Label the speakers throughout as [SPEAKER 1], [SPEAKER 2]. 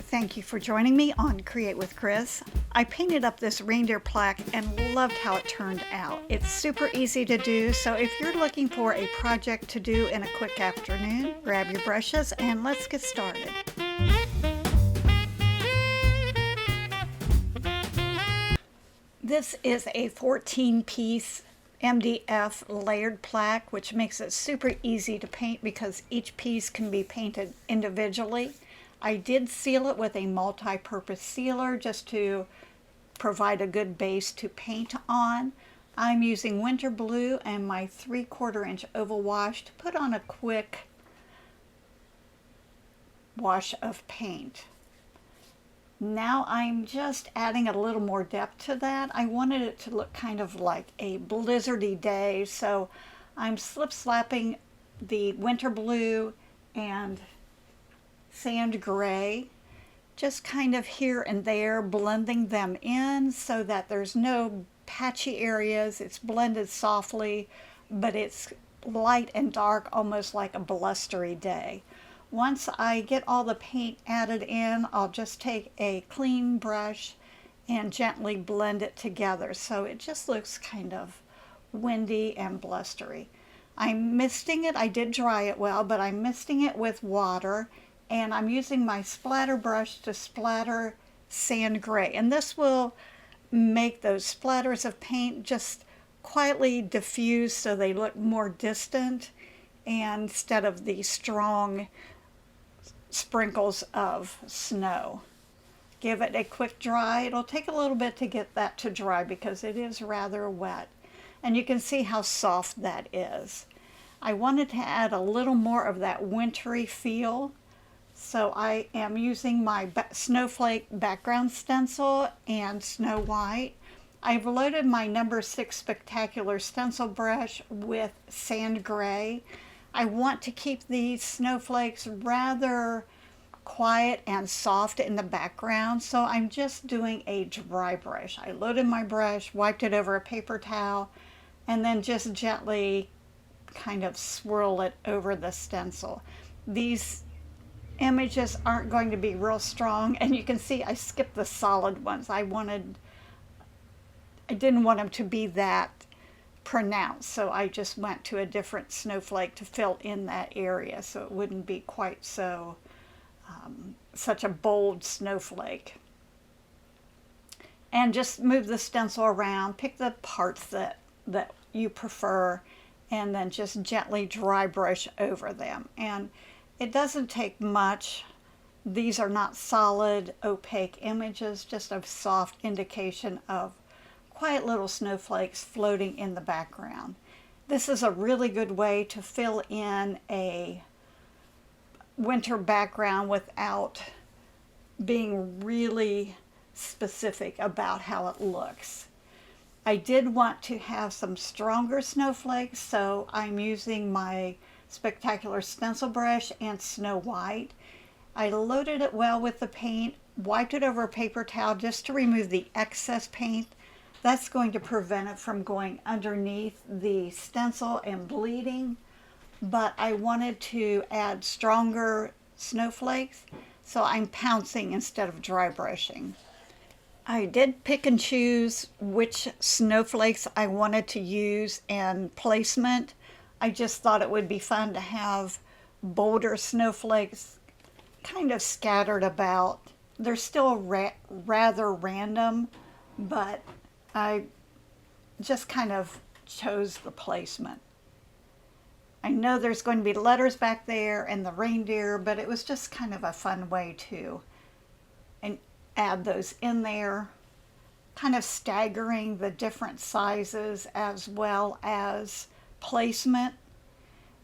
[SPEAKER 1] Thank you for joining me on Create with Chris. I painted up this reindeer plaque and loved how it turned out. It's super easy to do, so if you're looking for a project to do in a quick afternoon, grab your brushes and let's get started. This is a 14-piece MDF layered plaque, which makes it super easy to paint because each piece can be painted individually. I did seal it with a multi-purpose sealer just to provide a good base to paint on. I'm using winter blue and my 3/4 inch oval wash to put on a quick wash of paint. Now I'm just adding a little more depth to that. I wanted it to look kind of like a blizzardy day, so I'm slip-slapping the winter blue and sand gray, just kind of here and there, blending them in so that there's no patchy areas. It's blended softly, but it's light and dark, almost like a blustery day. Once I get all the paint added in, I'll just take a clean brush and gently blend it together so it just looks kind of windy and blustery. I'm misting it. I did dry it well, but I'm misting it with water, and I'm using my splatter brush to splatter sand gray. And this will make those splatters of paint just quietly diffuse so they look more distant instead of the strong sprinkles of snow. Give it a quick dry. It'll take a little bit to get that to dry because it is rather wet. And you can see how soft that is. I wanted to add a little more of that wintry feel, so I am using my snowflake background stencil and Snow White. I've loaded my number 6 Spectacular stencil brush with sand gray. I want to keep these snowflakes rather quiet and soft in the background, so I'm just doing a dry brush. I loaded my brush, wiped it over a paper towel, and then just gently kind of swirl it over the stencil. These images aren't going to be real strong, and you can see I skipped the solid ones. I didn't want them to be that pronounced, so I just went to a different snowflake to fill in that area so it wouldn't be quite so such a bold snowflake. And just move the stencil around, pick the parts that you prefer, and then just gently dry brush over them. And it doesn't take much. These are not solid, opaque images, just a soft indication of quiet little snowflakes floating in the background. This is a really good way to fill in a winter background without being really specific about how it looks. I did want to have some stronger snowflakes, so I'm using my Spectacular stencil brush and Snow White. I loaded it well with the paint, wiped it over a paper towel just to remove the excess paint. That's going to prevent it from going underneath the stencil and bleeding, but I wanted to add stronger snowflakes, so I'm pouncing instead of dry brushing. I did pick and choose which snowflakes I wanted to use and placement. I just thought it would be fun to have bolder snowflakes kind of scattered about. They're still rather random, but I just kind of chose the placement. I know there's going to be letters back there and the reindeer, but it was just kind of a fun way to add those in there, kind of staggering the different sizes as well as placement.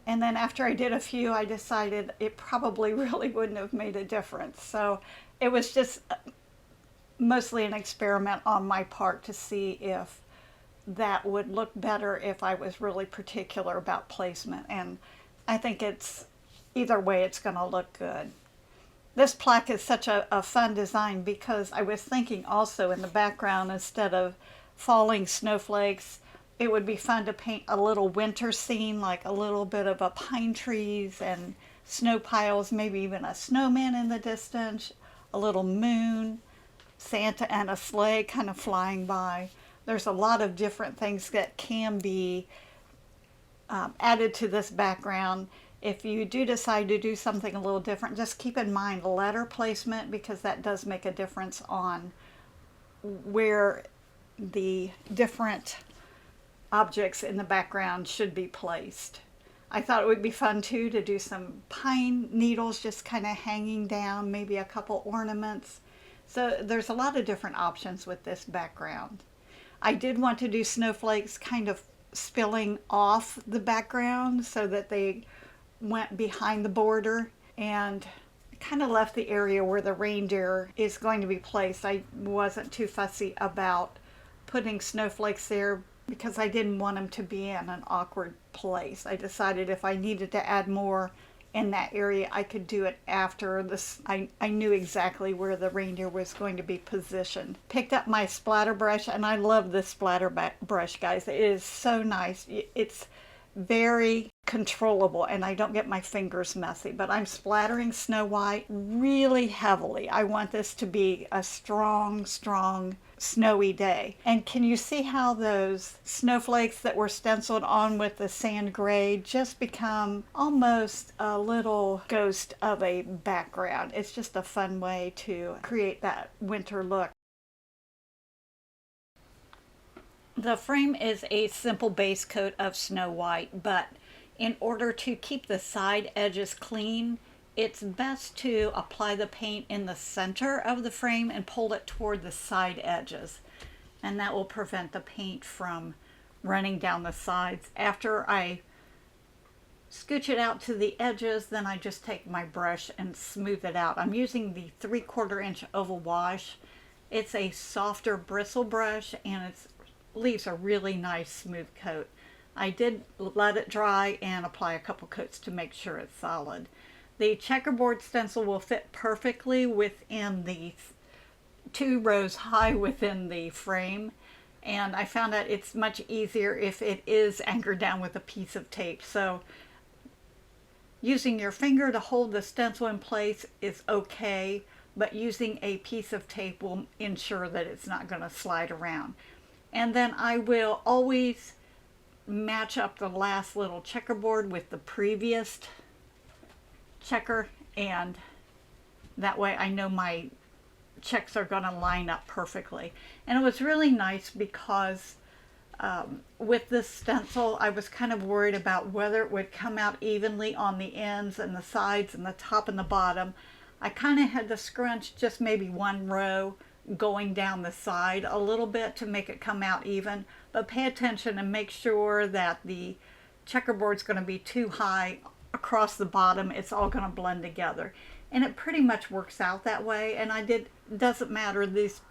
[SPEAKER 1] And then after I did a few, I decided it probably really wouldn't have made a difference. So it was just mostly an experiment on my part to see if that would look better if I was really particular about placement. And I think either way it's going to look good. This plaque is such a fun design because I was thinking also in the background, instead of falling snowflakes, it would be fun to paint a little winter scene, like a little bit of a pine trees and snow piles, maybe even a snowman in the distance, a little moon, Santa and a sleigh kind of flying by. There's a lot of different things that can be added to this background. If you do decide to do something a little different, just keep in mind letter placement, because that does make a difference on where the different objects in the background should be placed. I thought it would be fun too to do some pine needles just kind of hanging down, maybe a couple ornaments. So there's a lot of different options with this background. I did want to do snowflakes kind of spilling off the background so that they went behind the border, and kind of left the area where the reindeer is going to be placed. I wasn't too fussy about putting snowflakes there because I didn't want them to be in an awkward place. I decided if I needed to add more in that area, I could do it after this. I knew exactly where the reindeer was going to be positioned. Picked up my splatter brush, and I love this splatter brush, guys. It is so nice. It's very controllable, and I don't get my fingers messy, but I'm splattering Snow White really heavily. I want this to be a strong, snowy day. And can you see how those snowflakes that were stenciled on with the sand gray just become almost a little ghost of a background? It's just a fun way to create that winter look. The frame is a simple base coat of Snow White, but in order to keep the side edges clean, it's best to apply the paint in the center of the frame and pull it toward the side edges. And that will prevent the paint from running down the sides. After I scooch it out to the edges, then I just take my brush and smooth it out. I'm using the 3/4 inch oval wash. It's a softer bristle brush, and it leaves a really nice smooth coat. I did let it dry and apply a couple coats to make sure it's solid. The checkerboard stencil will fit perfectly within the 2 rows high within the frame, and I found that it's much easier if it is anchored down with a piece of tape. So using your finger to hold the stencil in place is okay, but using a piece of tape will ensure that it's not going to slide around. And then I will always match up the last little checkerboard with the previous checker, and that way I know my checks are going to line up perfectly. And it was really nice because with this stencil I was kind of worried about whether it would come out evenly on the ends and the sides and the top and the bottom. I kind of had to scrunch just maybe 1 row going down the side a little bit to make it come out even, but pay attention and make sure that the checkerboard's going to be too high across the bottom. It's all going to blend together, and it pretty much works out that way. And doesn't matter, these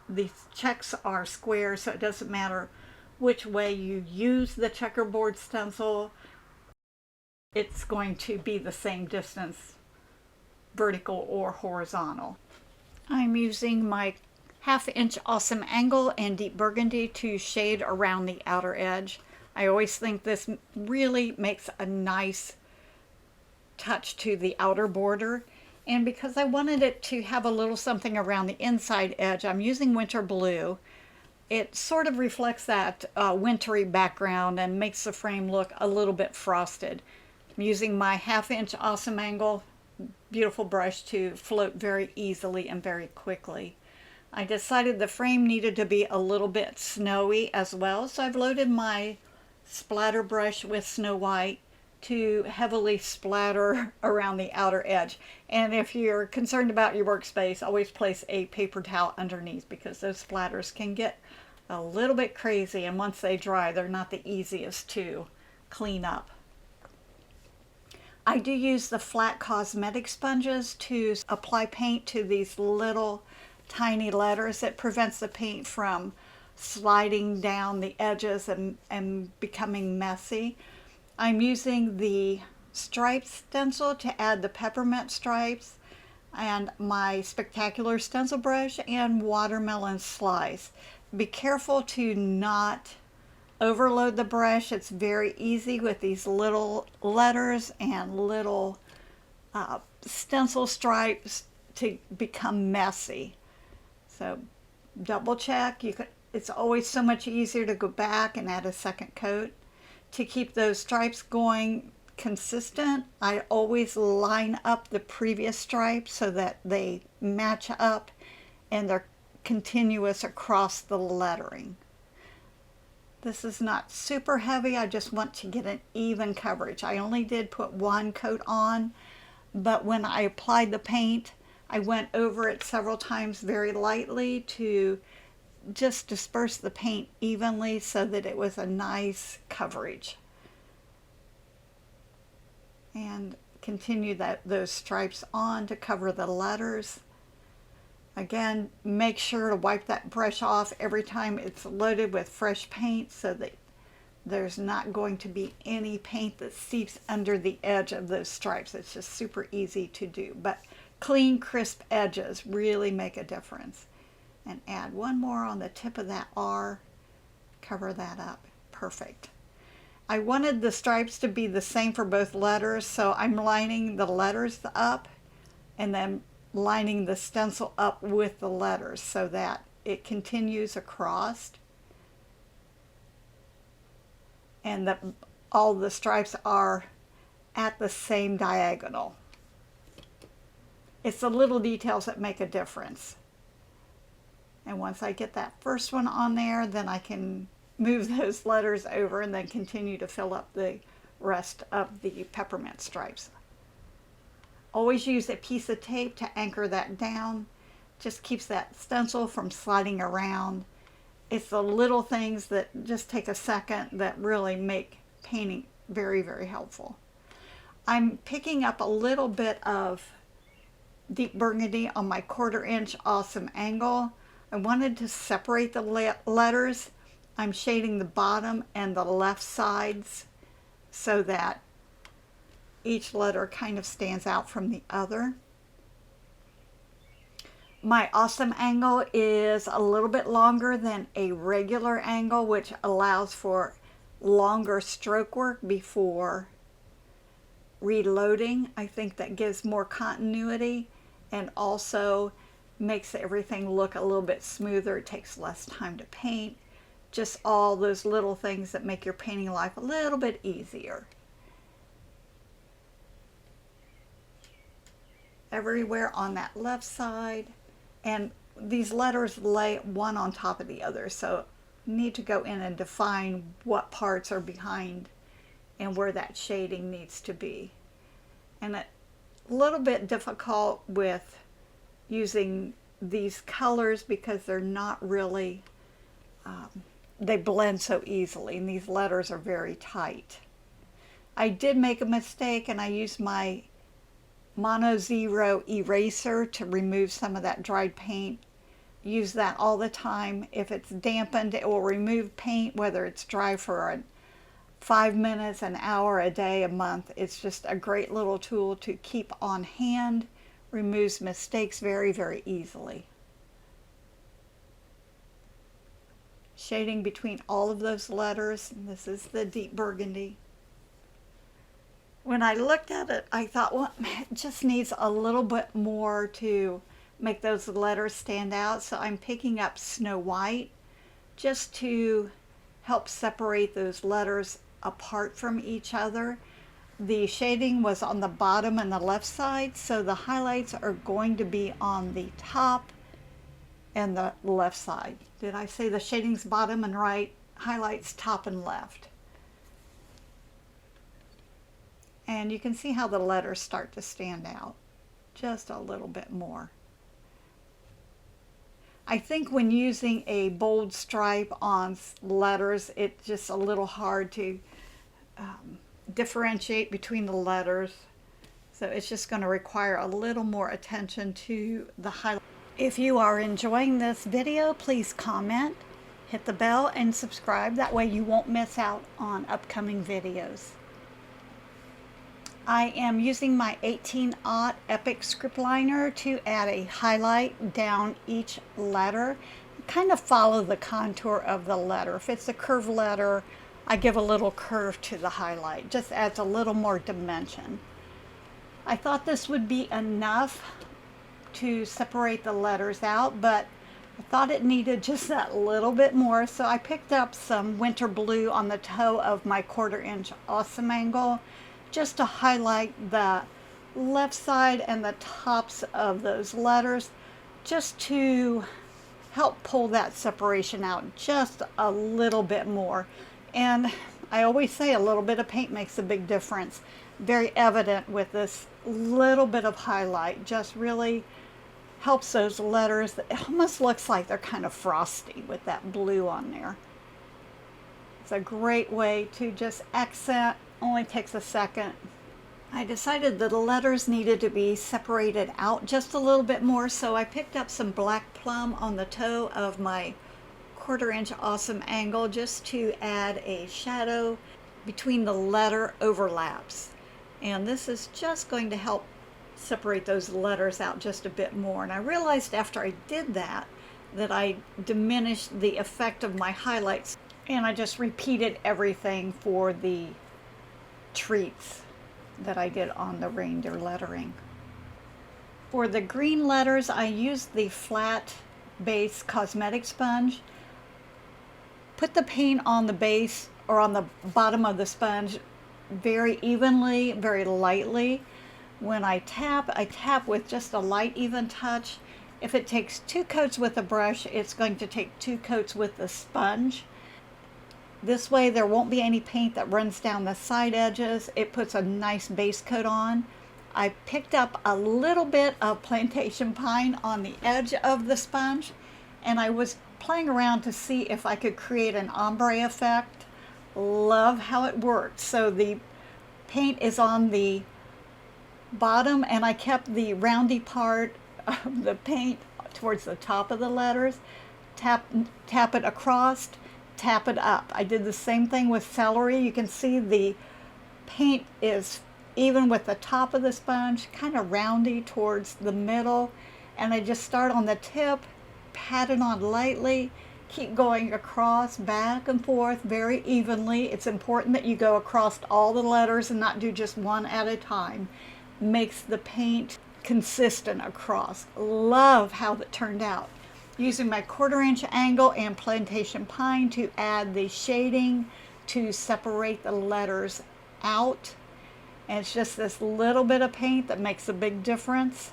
[SPEAKER 1] checks are square, so it doesn't matter which way you use the checkerboard stencil, it's going to be the same distance, vertical or horizontal. I'm using my 1/2 inch Awesome Angle and Deep Burgundy to shade around the outer edge. I always think this really makes a nice touch to the outer border, and because I wanted it to have a little something around the inside edge, I'm using Winter Blue. It sort of reflects that wintry background and makes the frame look a little bit frosted. I'm using my 1/2 inch Awesome Angle, beautiful brush, to float very easily and very quickly. I decided the frame needed to be a little bit snowy as well, so I've loaded my splatter brush with Snow White to heavily splatter around the outer edge. And if you're concerned about your workspace, always place a paper towel underneath, because those splatters can get a little bit crazy, and once they dry, they're not the easiest to clean up. I do use the flat cosmetic sponges to apply paint to these little tiny letters. It prevents the paint from sliding down the edges and becoming messy. I'm using the stripe stencil to add the peppermint stripes, and my Spectacular stencil brush and watermelon slice. Be careful to not overload the brush. It's very easy with these little letters and little stencil stripes to become messy. So double check. It's always so much easier to go back and add a second coat. To keep those stripes going consistent, I always line up the previous stripes so that they match up and they're continuous across the lettering. This is not super heavy. I just want to get an even coverage. I only did put one coat on, but when I applied the paint, I went over it several times very lightly to just disperse the paint evenly so that it was a nice coverage. And continue those stripes on to cover the letters. Again, make sure to wipe that brush off every time it's loaded with fresh paint so that there's not going to be any paint that seeps under the edge of those stripes. It's just super easy to do. But clean, crisp edges really make a difference. And add one more on the tip of that R. Cover that up. Perfect. I wanted the stripes to be the same for both letters, so I'm lining the letters up and then lining the stencil up with the letters so that it continues across and that all the stripes are at the same diagonal. It's the little details that make a difference. And once I get that first one on there, then I can move those letters over and then continue to fill up the rest of the peppermint stripes. Always use a piece of tape to anchor that down. Just keeps that stencil from sliding around. It's the little things that just take a second that really make painting very, very helpful. I'm picking up a little bit of deep burgundy on my 1/4 inch awesome angle. I wanted to separate the letters. I'm shading the bottom and the left sides so that each letter kind of stands out from the other. My awesome angle is a little bit longer than a regular angle, which allows for longer stroke work before reloading. I think that gives more continuity and also makes everything look a little bit smoother. It takes less time to paint. Just all those little things that make your painting life a little bit easier. Everywhere on that left side. And these letters lay one on top of the other, so you need to go in and define what parts are behind and where that shading needs to be. And a little bit difficult with using these colors because they're not really, they blend so easily, and these letters are very tight. I did make a mistake and I used my Mono Zero eraser to remove some of that dried paint. Use that all the time. If it's dampened, it will remove paint, whether it's dry for 5 minutes, an hour, a day, a month. It's just a great little tool to keep on hand. Removes mistakes very, very easily. Shading between all of those letters. This is the deep burgundy. When I looked at it, I thought, well, it just needs a little bit more to make those letters stand out. So I'm picking up Snow White just to help separate those letters apart from each other. The shading was on the bottom and the left side, so the highlights are going to be on the top and the left side. Did I say the shading's bottom and right? Highlights top and left. And you can see how the letters start to stand out just a little bit more. I think when using a bold stripe on letters, it's just a little hard to differentiate between the letters. So it's just going to require a little more attention to the highlight. If you are enjoying this video, please comment, hit the bell, and subscribe. That way you won't miss out on upcoming videos. I am using my 18-aught Epic script liner to add a highlight down each letter. Kind of follow the contour of the letter. If it's a curved letter, I give a little curve to the highlight. Just adds a little more dimension. I thought this would be enough to separate the letters out, but I thought it needed just that little bit more, so I picked up some winter blue on the toe of my 1/4" awesome angle just to highlight the left side and the tops of those letters, just to help pull that separation out just a little bit more. And I always say a little bit of paint makes a big difference. Very evident with this little bit of highlight, just really helps those letters. It almost looks like they're kind of frosty with that blue on there. It's a great way to just accent, only takes a second. I decided that the letters needed to be separated out just a little bit more, so I picked up some black plum on the toe of my 1/4" awesome angle just to add a shadow between the letter overlaps. And this is just going to help separate those letters out just a bit more. And I realized after I did that I diminished the effect of my highlights, and I just repeated everything for the treats that I did on the reindeer lettering. For the green letters, I used the flat base cosmetic sponge. Put the paint on the base or on the bottom of the sponge very evenly, very lightly. When I tap with just a light, even touch. If it takes 2 coats with a brush, it's going to take 2 coats with the sponge. This way there won't be any paint that runs down the side edges. It puts a nice base coat on. I picked up a little bit of plantation pine on the edge of the sponge, and I was playing around to see if I could create an ombre effect. Love how it worked. So the paint is on the bottom, and I kept the roundy part of the paint towards the top of the letters. Tap it across, tap it up. I did the same thing with celery. You can see the paint is even with the top of the sponge, kind of roundy towards the middle. And I just start on the tip, pat it on lightly, keep going across, back and forth very evenly. It's important that you go across all the letters and not do just one at a time. Makes the paint consistent across. Love how it turned out. Using my 1/4" angle and plantation pine to add the shading to separate the letters out. And it's just this little bit of paint that makes a big difference.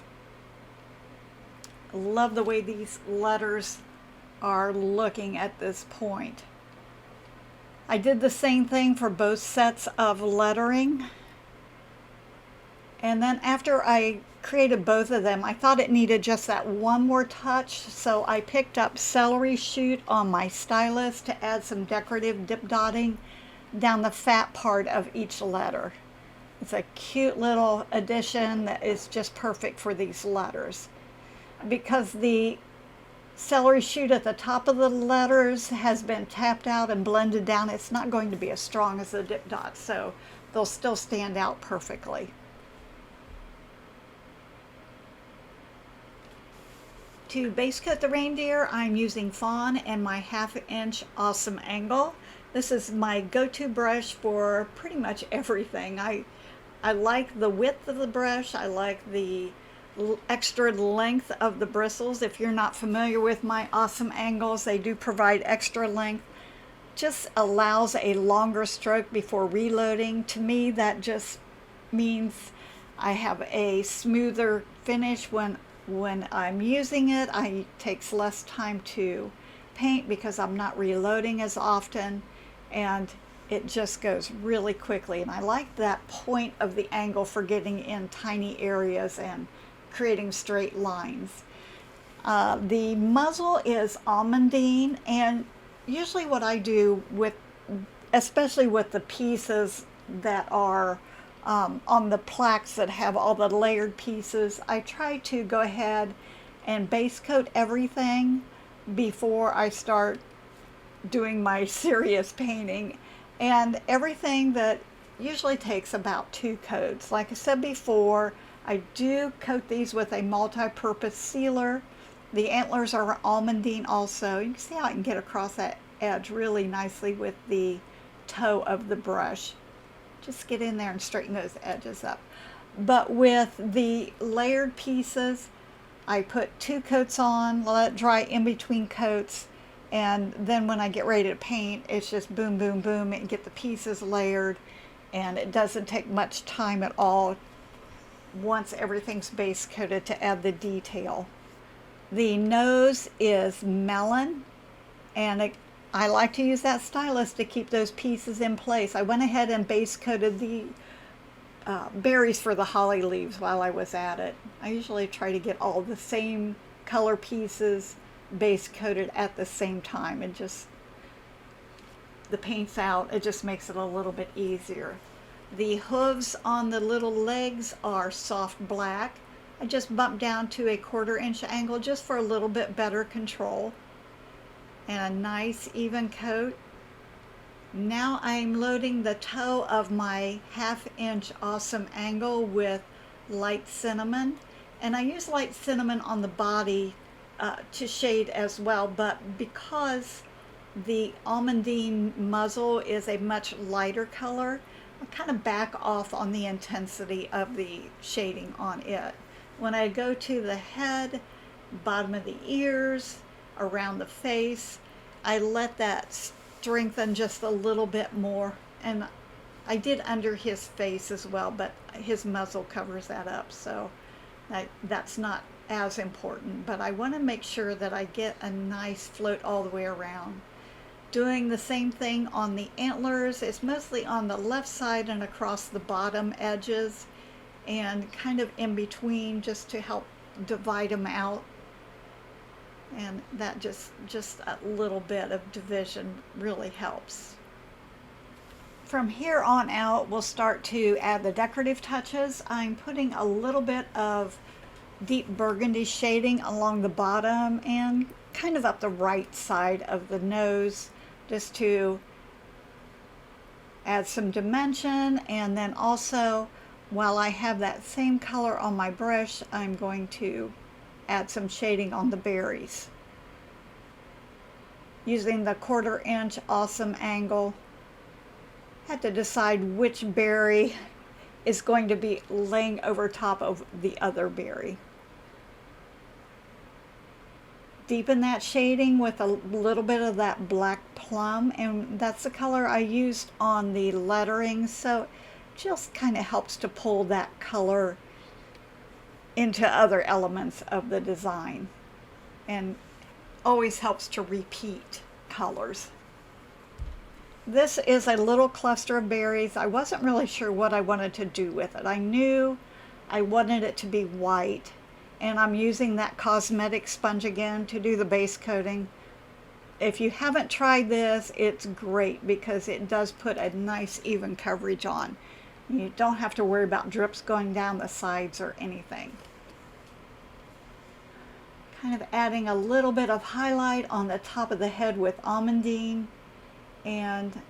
[SPEAKER 1] Love the way these letters are looking at this point. I did the same thing for both sets of lettering. And then after I created both of them, I thought it needed just that one more touch, so I picked up celery shoot on my stylus to add some decorative dip dotting down the fat part of each letter. It's a cute little addition that is just perfect for these letters. Because the celery shoot at the top of the letters has been tapped out and blended down, it's not going to be as strong as the dip dots, so they'll still stand out perfectly. To base coat the reindeer, I'm using fawn and my 1/2" awesome angle. This is my go-to brush for pretty much everything. I like the width of the brush. I like the extra length of the bristles. If you're not familiar with my awesome angles, they do provide extra length. Just allows a longer stroke before reloading. To me, that just means I have a smoother finish when I'm using it. It takes less time to paint because I'm not reloading as often, and it just goes really quickly. And I like that point of the angle for getting in tiny areas and creating straight lines. The muzzle is almondine, and usually what I do with, especially with the pieces that are on the plaques that have all the layered pieces, I try to go ahead and base coat everything before I start doing my serious painting. And everything that usually takes about 2 coats. Like I said before, I do coat these with a multi-purpose sealer. The antlers are almondine also. You can see how I can get across that edge really nicely with the toe of the brush. Just get in there and straighten those edges up. But with the layered pieces, I put 2 coats on, let it dry in between coats, and then when I get ready to paint, it's just boom, boom, boom, and get the pieces layered, and it doesn't take much time at all once everything's base coated to add the detail. The nose is melon, and I like to use that stylus to keep those pieces in place. I went ahead and base coated the berries for the holly leaves while I was at it. I usually try to get all the same color pieces base coated at the same time. It just, the paint's out, it just makes it a little bit easier. The hooves on the little legs are soft black. I just bumped down to a 1/4 inch angle just for a little bit better control. And a nice even coat. Now I'm loading the toe of my 1/2 inch awesome angle with light cinnamon. And I use light cinnamon on the body to shade as well, but because the almondine muzzle is a much lighter color, I kind of back off on the intensity of the shading on it. When I go to the head, bottom of the ears, around the face, I let that strengthen just a little bit more. And I did under his face as well, but his muzzle covers that up, so that's not as important. But I want to make sure that I get a nice float all the way around. Doing the same thing on the antlers. It's mostly on the left side and across the bottom edges and kind of in between, just to help divide them out. And that just a little bit of division really helps. From here on out, we'll start to add the decorative touches. I'm putting a little bit of deep burgundy shading along the bottom and kind of up the right side of the nose, just to add some dimension. And then also, while I have that same color on my brush, I'm going to add some shading on the berries. Using the 1/4 inch awesome angle, had to decide which berry is going to be laying over top of the other berry. Deepen that shading with a little bit of that black plum, and that's the color I used on the lettering, so it just kind of helps to pull that color into other elements of the design, and always helps to repeat colors. This is a little cluster of berries. I wasn't really sure what I wanted to do with it. I knew I wanted it to be white, and I'm using that cosmetic sponge again to do the base coating. If you haven't tried this, it's great because it does put a nice even coverage on. You don't have to worry about drips going down the sides or anything. Kind of adding a little bit of highlight on the top of the head with almondine, and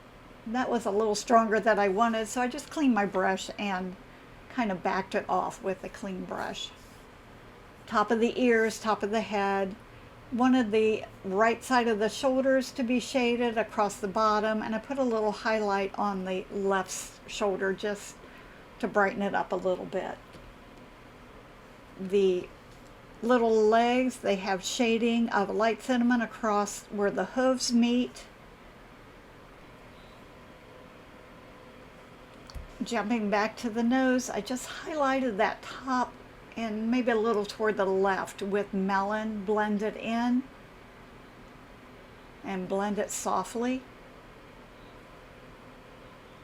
[SPEAKER 1] that was a little stronger than I wanted, so I just cleaned my brush and kind of backed it off with a clean brush. Top of the ears, top of the head. Wanted the right side of the shoulders to be shaded across the bottom, and I put a little highlight on the left shoulder just to brighten it up a little bit. The little legs, they have shading of light cinnamon across where the hooves meet. Jumping back to the nose, I just highlighted that top and maybe a little toward the left with melon, blend it in and blend it softly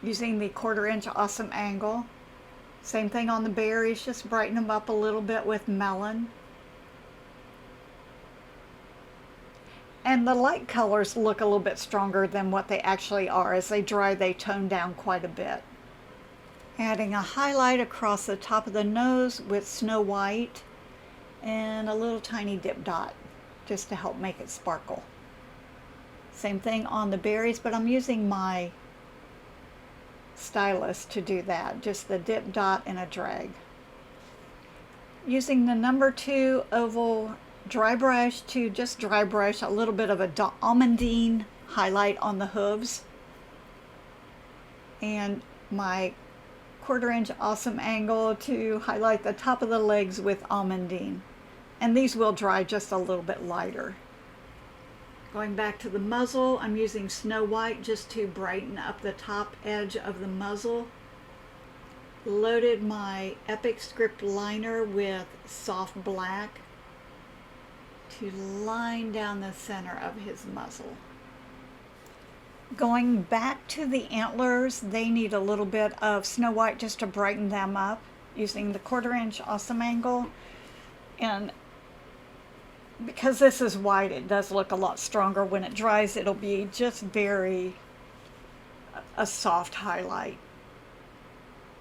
[SPEAKER 1] using the 1/4 inch awesome angle. Same thing on the berries, just brighten them up a little bit with melon. And the light colors look a little bit stronger than what they actually are. As they dry, they tone down quite a bit. Adding a highlight across the top of the nose with Snow White and a little tiny dip dot just to help make it sparkle. Same thing on the berries, but I'm using my stylus to do that, just the dip dot and a drag. Using the number 2 oval dry brush to just dry brush a little bit of a almondine highlight on the hooves, and my 1/4 inch awesome angle to highlight the top of the legs with almondine. And these will dry just a little bit lighter. Going back to the muzzle, I'm using Snow White just to brighten up the top edge of the muzzle. Loaded my Epic Script liner with soft black to line down the center of his muzzle. Going back to the antlers, they need a little bit of Snow White just to brighten them up, using the 1/4 inch awesome angle. And because this is white, it does look a lot stronger. When it dries, it'll be just a soft highlight.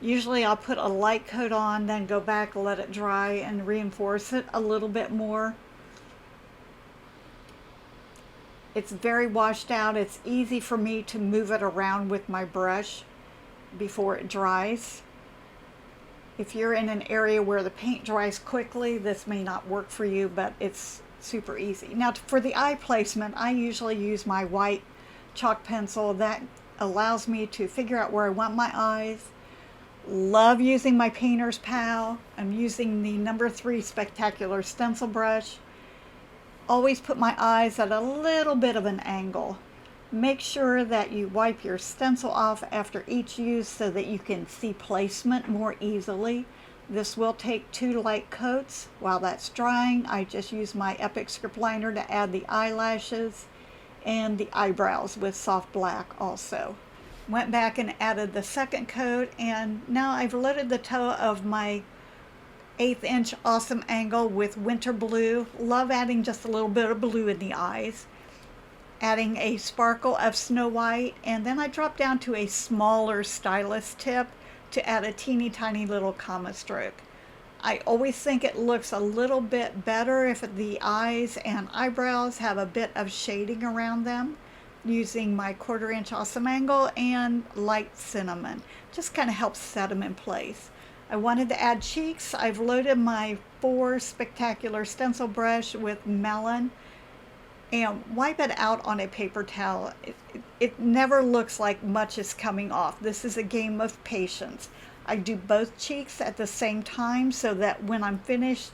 [SPEAKER 1] Usually I'll put a light coat on, then go back, let it dry, and reinforce it a little bit more. It's very washed out. It's easy for me to move it around with my brush before it dries. If you're in an area where the paint dries quickly, this may not work for you, but it's super easy. Now for the eye placement, I usually use my white chalk pencil. That allows me to figure out where I want my eyes. Love using my painter's pal. I'm using the number 3 Spectacular stencil brush. Always put my eyes at a little bit of an angle. Make sure that you wipe your stencil off after each use so that you can see placement more easily. This will take 2 light coats. While that's drying, I just use my Epic Script liner to add the eyelashes and the eyebrows with soft black also. Went back and added the second coat, and now I've loaded the toe of my 1/8 inch awesome angle with winter blue. Love adding just a little bit of blue in the eyes. Adding a sparkle of Snow White, and then I drop down to a smaller stylus tip to add a teeny tiny little comma stroke. I always think it looks a little bit better if the eyes and eyebrows have a bit of shading around them, using my 1/4 inch awesome angle and light cinnamon. Just kind of helps set them in place. I wanted to add cheeks. I've loaded my 4 Spectacular stencil brush with melon and wipe it out on a paper towel. It never looks like much is coming off. This is a game of patience. I do both cheeks at the same time so that when I'm finished,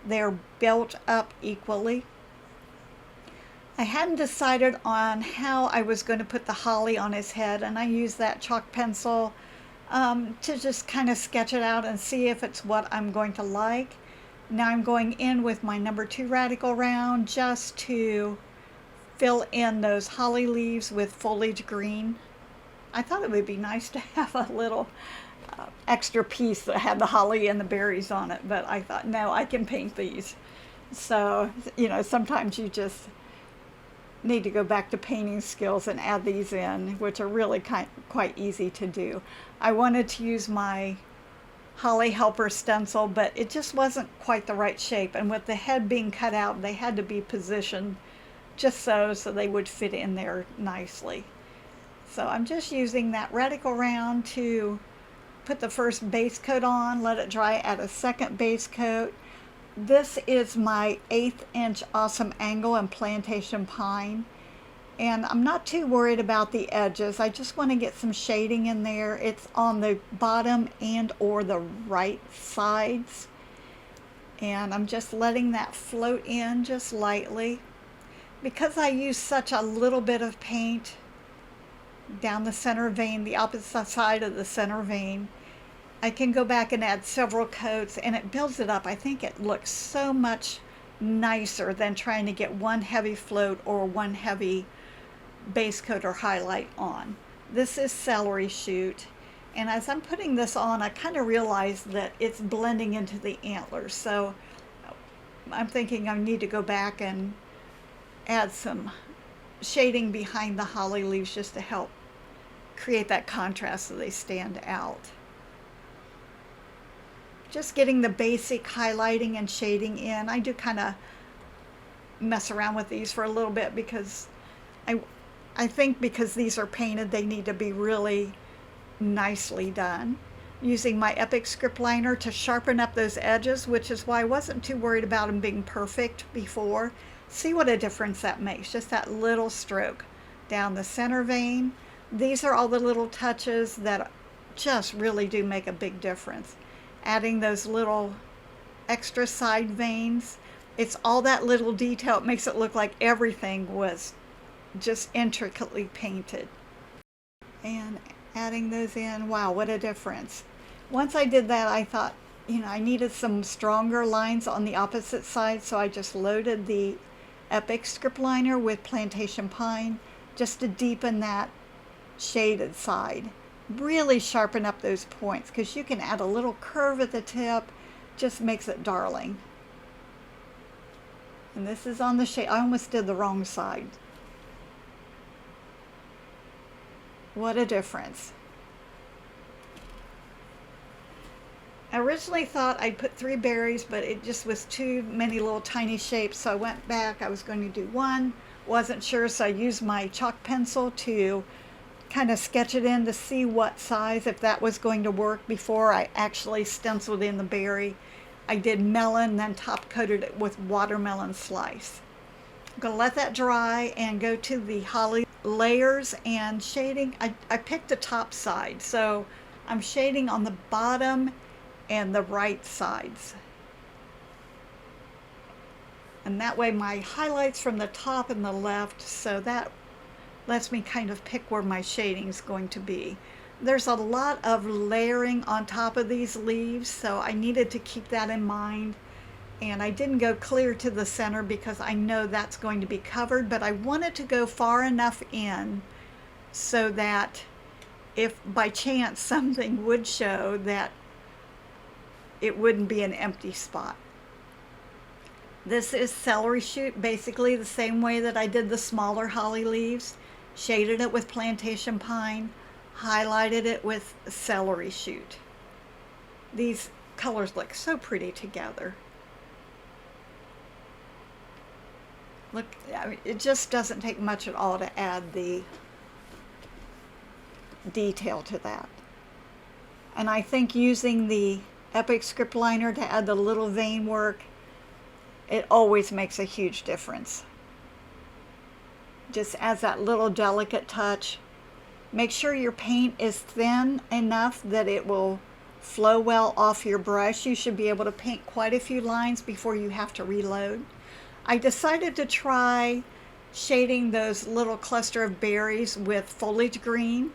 [SPEAKER 1] they're built up equally. I hadn't decided on how I was going to put the holly on his head, and I used that chalk pencil to just kind of sketch it out and see if it's what I'm going to like. Now I'm going in with my number 2 Radical Round just to fill in those holly leaves with foliage green. I thought it would be nice to have a little extra piece that had the holly and the berries on it, but I thought, no, I can paint these. So, sometimes you just need to go back to painting skills and add these in, which are really quite easy to do. I wanted to use my Holly Helper stencil, but it just wasn't quite the right shape, and with the head being cut out, they had to be positioned just so they would fit in there nicely. So I'm just using that Radical Round to put the first base coat on, let it dry, add a second base coat. This is my 1/8 inch awesome angle in Plantation Pine, and I'm not too worried about the edges. I just want to get some shading in there. It's on the bottom and or the right sides, and I'm just letting that float in just lightly. Because I use such a little bit of paint down the center vein, the opposite side of the center vein, I can go back and add several coats, and it builds it up. I think it looks so much nicer than trying to get one heavy float or one heavy base coat or highlight on. This is Celery Shoot, and as I'm putting this on, I kind of realized that it's blending into the antlers, so I'm thinking I need to go back and add some shading behind the holly leaves just to help create that contrast so they stand out. Just getting the basic highlighting and shading in. I do kind of mess around with these for a little bit because I think because these are painted, they need to be really nicely done. Using my Epic Script liner to sharpen up those edges, which is why I wasn't too worried about them being perfect before. See what a difference that makes, just that little stroke down the center vein. These are all the little touches that just really do make a big difference. Adding those little extra side veins. it's all that little detail. It makes it look like everything was just intricately painted. And adding those in, wow, what a difference. Once I did that, I thought, I needed some stronger lines on the opposite side, so I just loaded the Epic script liner with Plantation Pine just to deepen that shaded side. Really sharpen up those points, because you can add a little curve at the tip, just makes it darling. And this is on the shade. I almost did the wrong side. What a difference. I originally thought I'd put 3 berries, but it just was too many little tiny shapes, so I went back. I was going to do 1, wasn't sure, so I used my chalk pencil to kind of sketch it in to see what size, if that was going to work before I actually stenciled in the berry. I did melon, then top coated it with watermelon slice. I'm going to let that dry and go to the holly layers and shading. I picked the top side, so I'm shading on the bottom and the right sides. And that way my highlights from the top and the left, so that lets me kind of pick where my shading is going to be. There's a lot of layering on top of these leaves, so I needed to keep that in mind. And I didn't go clear to the center because I know that's going to be covered, but I wanted to go far enough in so that if by chance something would show, that it wouldn't be an empty spot. This is celery shoot, basically the same way that I did the smaller holly leaves. Shaded it with Plantation Pine, highlighted it with celery shoot. These colors look so pretty together. Look, I mean, it just doesn't take much at all to add the detail to that. And I think using the Epic script liner to add the little vein work, it always makes a huge difference. Just adds that little delicate touch. Make sure your paint is thin enough that it will flow well off your brush. You should be able to paint quite a few lines before you have to reload. I decided to try shading those little cluster of berries with foliage green,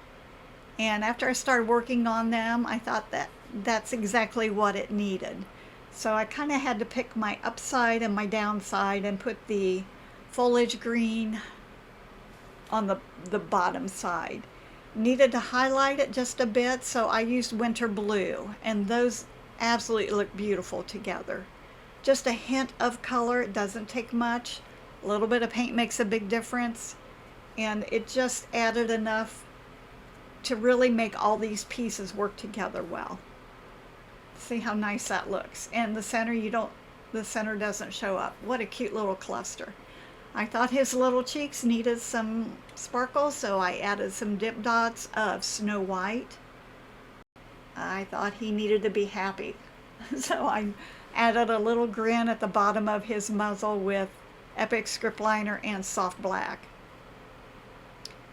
[SPEAKER 1] and after I started working on them, I thought that that's exactly what it needed. So I kind of had to pick my upside and my downside and put the foliage green on the bottom side. Needed to highlight it just a bit, so I used winter blue, and those absolutely look beautiful together. Just a hint of color, it doesn't take much. A little bit of paint makes a big difference, and it just added enough to really make all these pieces work together well. See how nice that looks. And the center, the center doesn't show up. What a cute little cluster. I thought his little cheeks needed some sparkle, so I added some dip dots of Snow White. I thought he needed to be happy, so I added a little grin at the bottom of his muzzle with Epic script liner and soft black.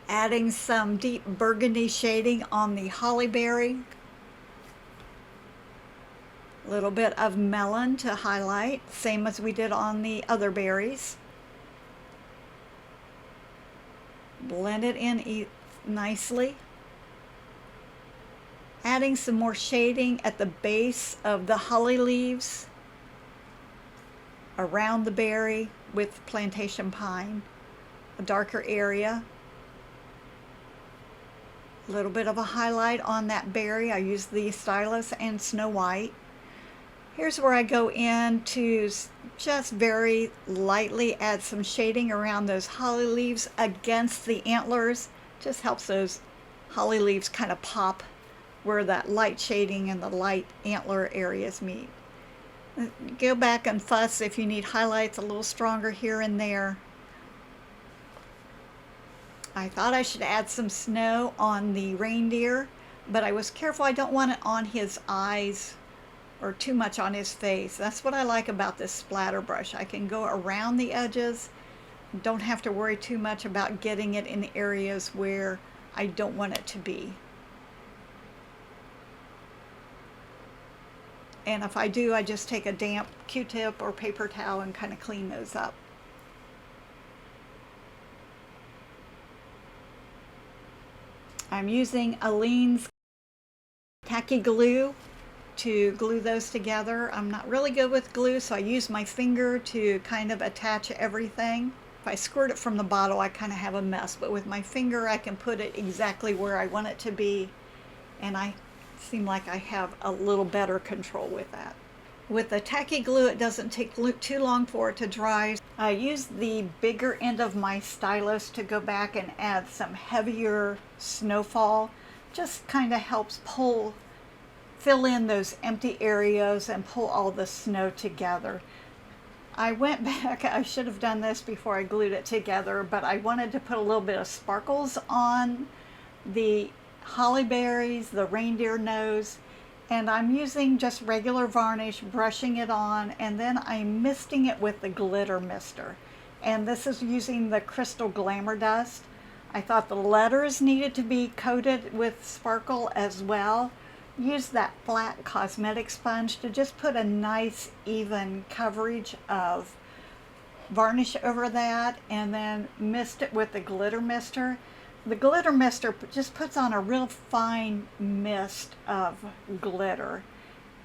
[SPEAKER 1] Adding some deep burgundy shading on the hollyberry. A little bit of melon to highlight, same as we did on the other berries. Blend it in nicely. Adding some more shading at the base of the holly leaves, around the berry with Plantation Pine, a darker area. A little bit of a highlight on that berry. I used the stylus and Snow White. Here's where I go in to just very lightly add some shading around those holly leaves against the antlers. Just helps those holly leaves kind of pop where that light shading and the light antler areas meet. Go back and fuss if you need highlights a little stronger here and there. I thought I should add some snow on the reindeer, but I was careful. I don't want it on his eyes or too much on his face. That's what I like about this splatter brush. I can go around the edges, don't have to worry too much about getting it in areas where I don't want it to be. And if I do, I just take a damp Q-tip or paper towel and kind of clean those up. I'm using Aleene's tacky glue to glue those together. I'm not really good with glue, so I use my finger to kind of attach everything. If I squirt it from the bottle, I kind of have a mess, but with my finger I can put it exactly where I want it to be, and I seem like I have a little better control with that. With the tacky glue, it doesn't take too long for it to dry. I use the bigger end of my stylus to go back and add some heavier snowfall. Just kind of helps fill in those empty areas and pull all the snow together. I went back, I should have done this before I glued it together, but I wanted to put a little bit of sparkles on the holly berries, the reindeer nose, and I'm using just regular varnish, brushing it on, and then I'm misting it with the glitter mister. And this is using the Crystal Glamour Dust. I thought the letters needed to be coated with sparkle as well. Use that flat cosmetic sponge to just put a nice even coverage of varnish over that, and then mist it with the glitter mister. The glitter mister just puts on a real fine mist of glitter,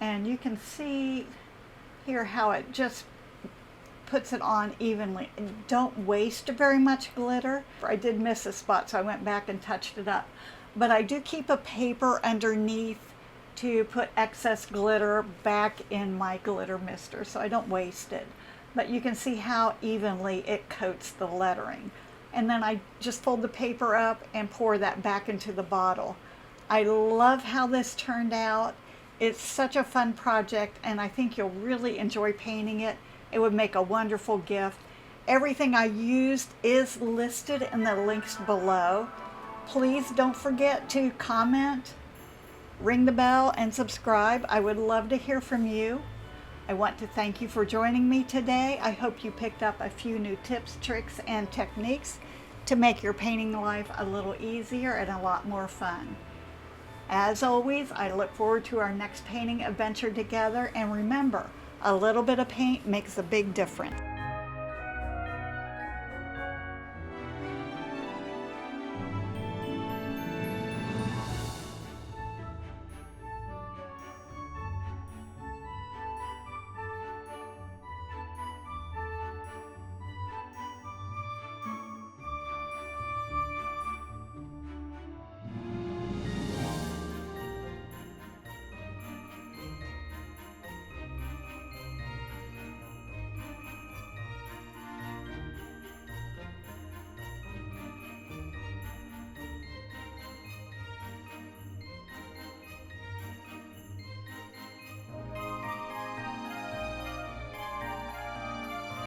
[SPEAKER 1] and you can see here how it just puts it on evenly. Don't waste very much glitter. I did miss a spot, so I went back and touched it up, but I do keep a paper underneath to put excess glitter back in my glitter mister so I don't waste it. But you can see how evenly it coats the lettering. And then I just fold the paper up and pour that back into the bottle. I love how this turned out. It's such a fun project, and I think you'll really enjoy painting it. It would make a wonderful gift. Everything I used is listed in the links below. Please don't forget to comment, ring the bell, and subscribe. I would love to hear from you. I want to thank you for joining me today. I hope you picked up a few new tips, tricks, and techniques to make your painting life a little easier and a lot more fun. As always, I look forward to our next painting adventure together, and remember, a little bit of paint makes a big difference.